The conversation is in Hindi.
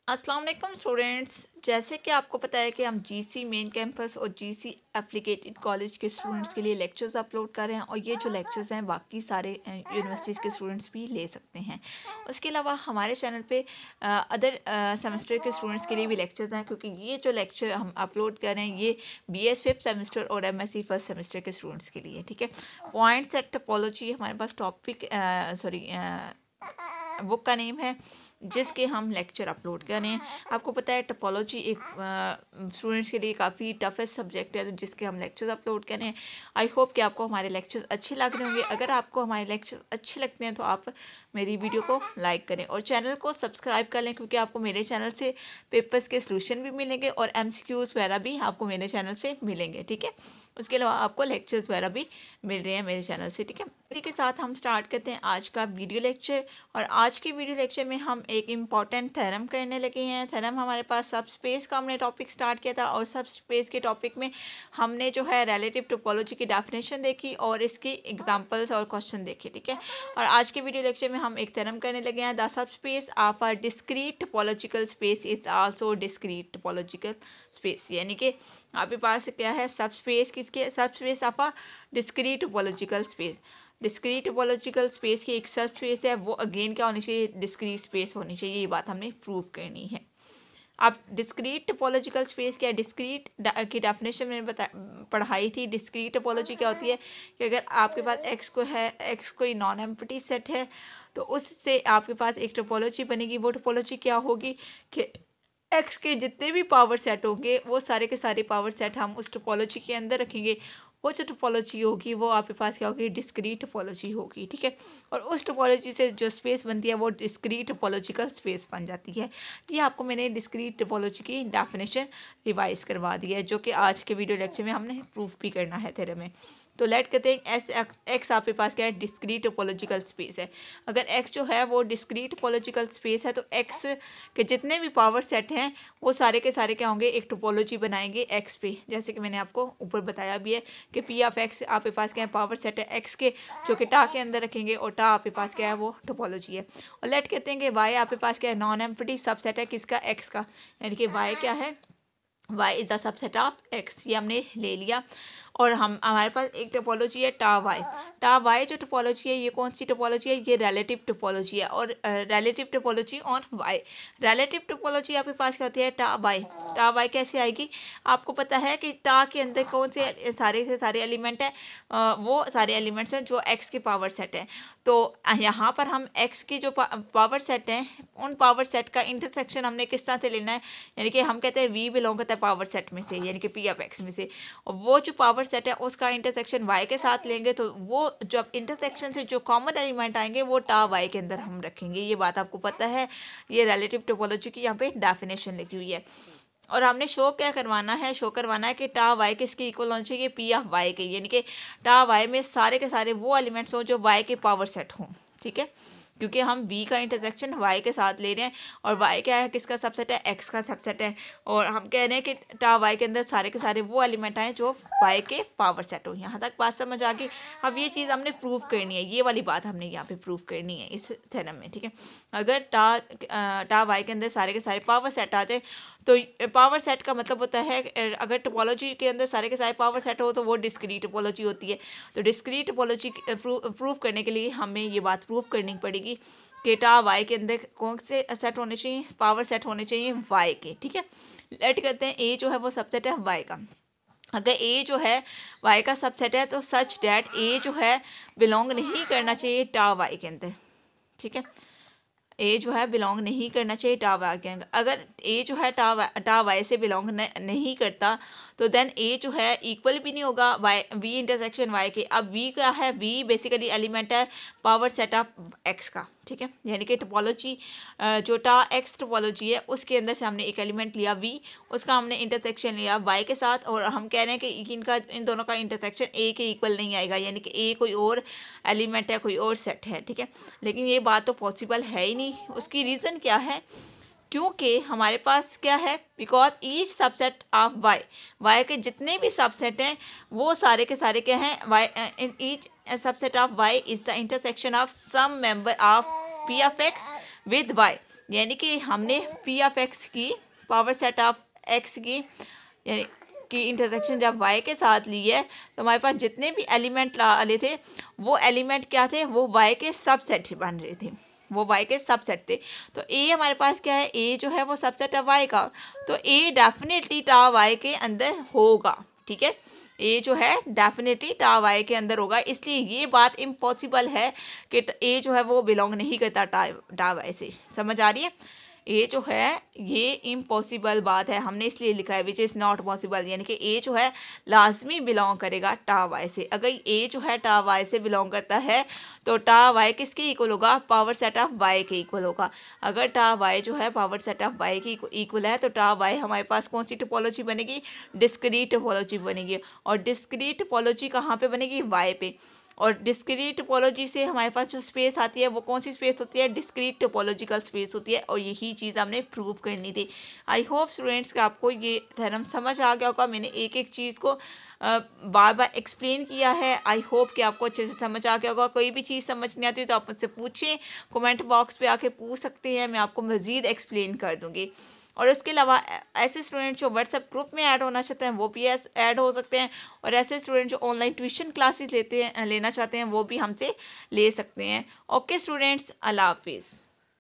अस्सलाम वालेकुम स्टूडेंट्स। जैसे कि आपको पता है कि हम जीसी मेन कैंपस और जीसी एप्लीकेटेड कॉलेज के स्टूडेंट्स के लिए लेक्चर्स अपलोड कर रहे हैं और ये जो लेक्चर्स हैं बाकी सारे यूनिवर्सिटीज़ के स्टूडेंट्स भी ले सकते हैं। उसके अलावा हमारे चैनल पे अदर सेमेस्टर के स्टूडेंट्स के लिए भी लेक्चर्स हैं, क्योंकि ये जो लेक्चर हम अपलोड कर रहे हैं ये BS 5th सेमेस्टर और MSc फर्स्ट सेमेस्टर के स्टूडेंट्स के लिए। ठीक है, पॉइंट्स एट टोपोलॉजी हमारे पास टॉपिक बुक का नेम है जिसके हम लेक्चर अपलोड कर रहे हैं। आपको पता है टोपोलॉजी एक स्टूडेंट्स के लिए काफ़ी टफेस्ट सब्जेक्ट है जिसके हम लेक्चर्स अपलोड कर रहे हैं। आई होप कि आपको हमारे लेक्चर्स अच्छे लग रहे होंगे। अगर आपको हमारे लेक्चर्स अच्छे लगते हैं तो आप मेरी वीडियो को लाइक करें और चैनल को सब्सक्राइब कर लें, क्योंकि आपको मेरे चैनल से पेपर्स के सोल्यूशन भी मिलेंगे और MCQs वगैरह भी आपको मेरे चैनल से मिलेंगे। ठीक है, उसके अलावा आपको लेक्चर्स वगैरह भी मिल रहे हैं मेरे चैनल से। ठीक है, इसी के साथ हम स्टार्ट करते हैं आज का वीडियो लेक्चर। और आज की वीडियो लेक्चर में हम एक इम्पॉर्टेंट थ्योरम करने लगे हैं। थ्योरम हमारे पास सब स्पेस का हमने टॉपिक स्टार्ट किया था और सब स्पेस के टॉपिक में हमने जो है रिलेटिव टोपोलॉजी की डेफिनेशन देखी और इसकी एग्जांपल्स और क्वेश्चन देखे। ठीक है, और आज के वीडियो लेक्चर में हम एक थ्योरम करने लगे हैं। The sub space of a discrete topological space is also discrete topological space, यानी कि आपके पास क्या है, सब स्पेस किसके, सब space of a discrete topological space. Discrete topological space की एक सब स्पेस है, वो अगेन क्या होनी चाहिए, डिस्क्रीट स्पेस होनी चाहिए। ये बात हमने प्रूव करनी है। अब डिस्क्रीट टोपोलॉजिकल स्पेस क्या है, डिस्क्रीट की डेफिनेशन मैंने पढ़ाई थी। डिस्क्रीट टोपोलॉजी क्या होती है कि अगर आपके पास एक्स कोई नॉन एम्प्टी सेट है तो उससे आपके पास एक टोपोलॉजी बनेगी। वो टोपोलॉजी क्या होगी कि एक्स के जितने भी पावर सेट होंगे वो सारे के सारे पावर सेट हम उस टोपोलॉजी के अंदर रखेंगे। वो जो टोपोलॉजी होगी वो आपके पास क्या होगी, डिस्क्रीट टोपोलॉजी होगी। ठीक है, और उस टोपोलॉजी से जो स्पेस बनती है वो डिस्क्रीट टोपोलॉजिकल स्पेस बन जाती है। ये आपको मैंने डिस्क्रीट टोपोलॉजी की डेफिनेशन रिवाइज करवा दी है, जो कि आज के वीडियो लेक्चर में हमने प्रूफ भी करना है थ्योरम में। तो लेट कहते हैं एक्स आपके पास क्या है, डिस्क्रीट टोपोलॉजिकल स्पेस है। अगर एक्स जो है वो डिस्क्रीट टोपोलॉजिकल स्पेस है तो एक्स के जितने भी पावर सेट हैं वो सारे के सारे क्या होंगे, एक टोपोलॉजी बनाएंगे एक्स पे। जैसे कि मैंने आपको ऊपर बताया भी है कि पी ऑफ एक्स आपके पास क्या है, पावर सेट है एक्स के, जो कि टा के अंदर रखेंगे और टा आपके पास क्या है, वो टोपोलॉजी है। और लेट कहते हैं कि वाई आपके पास क्या है, नॉन एम्प्टी सबसेट है किसका, एक्स का, यानी कि वाई क्या है, Y is the subset of X. ये हमने ले लिया। और हमारे पास एक टोपोलॉजी है टा वाई जो टोपोलॉजी है ये कौन सी टोपोलॉजी है, ये रिलेटिव टोपोलॉजी है। और relative topology on Y, relative topology आपके पास क्या होती है, टा वाई कैसे आएगी, आपको पता है कि टा के अंदर कौन से सारे एलिमेंट हैं, वो सारे एलिमेंट्स हैं जो एक्स के पावर सेट हैं। तो यहाँ पर हम एक्स की जो पावर सेट हैं उन पावर सेट का इंटरसेक्शन हमने किस तरह से लेना है, यानी कि हम कहते हैं वी बिलोंग करता है पावर सेट में से, यानी कि पी ऑफ एक्स में से, और वो जो पावर सेट है उसका इंटरसेक्शन वाई के साथ लेंगे तो वो जब इंटरसेक्शन से जो कॉमन एलिमेंट आएंगे वो टा वाई के अंदर हम रखेंगे। ये बात आपको पता है। ये रिलेटिव टोपोलॉजी की यहाँ पे डेफिनेशन लिखी हुई है। और हमने शो क्या करवाना है, शो करवाना है कि टा वाई किसके इक्वल होना चाहिए, पी ऑफ वाई के, यानी कि टा वाई में सारे के सारे वो एलिमेंट्स हों जो वाई के पावर सेट हों। ठीक है, क्योंकि हम वी का इंटरसेक्शन वाई के साथ ले रहे हैं और वाई क्या है, किसका सबसेट है, एक्स का सबसेट है। और हम कह रहे हैं कि टा वाई के अंदर सारे के सारे वो एलिमेंट आए जो वाई के पावर सेट हो। यहाँ तक बात समझ आ गई। अब ये चीज़ हमने प्रूव करनी है, ये वाली बात हमने यहाँ पे प्रूव करनी है इस थ्योरम में। ठीक है, अगर टा वाई के अंदर सारे के सारे पावर सेट आ जाए तो पावर सेट का मतलब होता है अगर टोपोलॉजी के अंदर सारे के सारे पावर सेट हो तो वो डिस्क्रीट टोपोलॉजी होती है। तो डिस्क्रीट टोपोलॉजी प्रूव करने के लिए हमें ये बात प्रूव करनी पड़ेगी कि टा वाई के अंदर कौन से सेट होने चाहिए, पावर सेट होने चाहिए वाई के। ठीक है, लेट करते हैं ए जो है वो सबसेट है वाई का। अगर ए जो है वाई का सबसेट है तो सच डैट ए जो है बिलोंग नहीं करना चाहिए टा वाई के अंदर। ठीक है, ए जो है बिलोंग नहीं करना चाहिए टा वाई के अंदर। अगर ए जो है टा वाई से बिलोंग नहीं करता तो देन ए जो है इक्वल भी नहीं होगा वाई वी इंटरसेक्शन वाई के। अब वी क्या है, वी बेसिकली एलिमेंट है पावर सेट ऑफ एक्स का। ठीक है, यानी कि टोपोलॉजी जो टा एक्स टोपोलॉजी है उसके अंदर से हमने एक एलिमेंट लिया वी, उसका हमने इंटरसेक्शन लिया वाई के साथ, और हम कह रहे हैं कि इन दोनों का इंटरसेक्शन ए के इक्वल नहीं आएगा, यानी कि ए कोई और एलिमेंट है, कोई और सेट है। ठीक है, लेकिन ये बात तो पॉसिबल है ही नहीं। उसकी रीज़न क्या है, क्योंकि हमारे पास क्या है, because each subset of Y, Y के जितने भी सबसेट हैं वो सारे के सारे क्या हैं, Y each subset of Y is the intersection of some member of P of X with Y, यानी कि हमने पी ऑफ एक्स की पावर सेट ऑफ एक्स की यानी कि इंटरसेक्शन जब वाई के साथ ली है तो हमारे पास जितने भी एलिमेंट वाले थे वो एलिमेंट क्या थे, वो वाई के सबसेट बन रहे थे, वो वाई के सबसेट थे। तो ए हमारे पास क्या है, ए जो है वो सबसेट है वाई का, तो ए डेफिनेटली टा वाई के अंदर होगा। ठीक है, ए जो है डेफिनेटली टा वाई के अंदर होगा, इसलिए ये बात इम्पॉसिबल है कि ए जो है वो बिलोंग नहीं करता टा वाई से। समझ आ रही है, ए जो है ये इम्पॉसिबल बात है, हमने इसलिए लिखा है विच इज़ नॉट पॉसिबल, यानी कि ए जो है लाजमी बिलोंग करेगा टा वाई से। अगर ए जो है टा वाई से बिलोंग करता है तो टा वाई किसके इक्वल होगा, पावर सेट ऑफ वाई के इक्वल होगा। अगर टा वाई जो है पावर सेट ऑफ वाई के इक्वल है तो टा वाई हमारे पास कौन सी टोपोलॉजी बनेगी, डिस्क्रीट टोपोलॉजी बनेगी। और डिस्क्रीट टोपोलॉजी कहाँ पे बनेगी, वाई पे। और डिस्क्रीट टोपोलॉजी से हमारे पास जो स्पेस आती है वो कौन सी स्पेस होती है, डिस्क्रीट टोपोलॉजिकल स्पेस होती है, और यही चीज़ हमने प्रूव करनी थी। आई होप स्टूडेंट्स कि आपको ये थ्योरम समझ आ गया होगा। मैंने एक एक चीज़ को बार बार एक्सप्लेन किया है। आई होप कि आपको अच्छे से समझ आ गया होगा। कोई भी चीज़ समझ नहीं आती तो आप मुझसे पूछें, कमेंट बॉक्स पे आके पूछ सकते हैं, मैं आपको मज़ीद एक्सप्लेन कर दूँगी। और उसके अलावा ऐसे स्टूडेंट जो व्हाट्सएप ग्रुप में ऐड होना चाहते हैं वो भी ऐड हो सकते हैं, और ऐसे स्टूडेंट जो ऑनलाइन ट्यूशन क्लासेस लेना चाहते हैं वो भी हमसे ले सकते हैं। ओके स्टूडेंट्स, अल्लाह हाफिज़।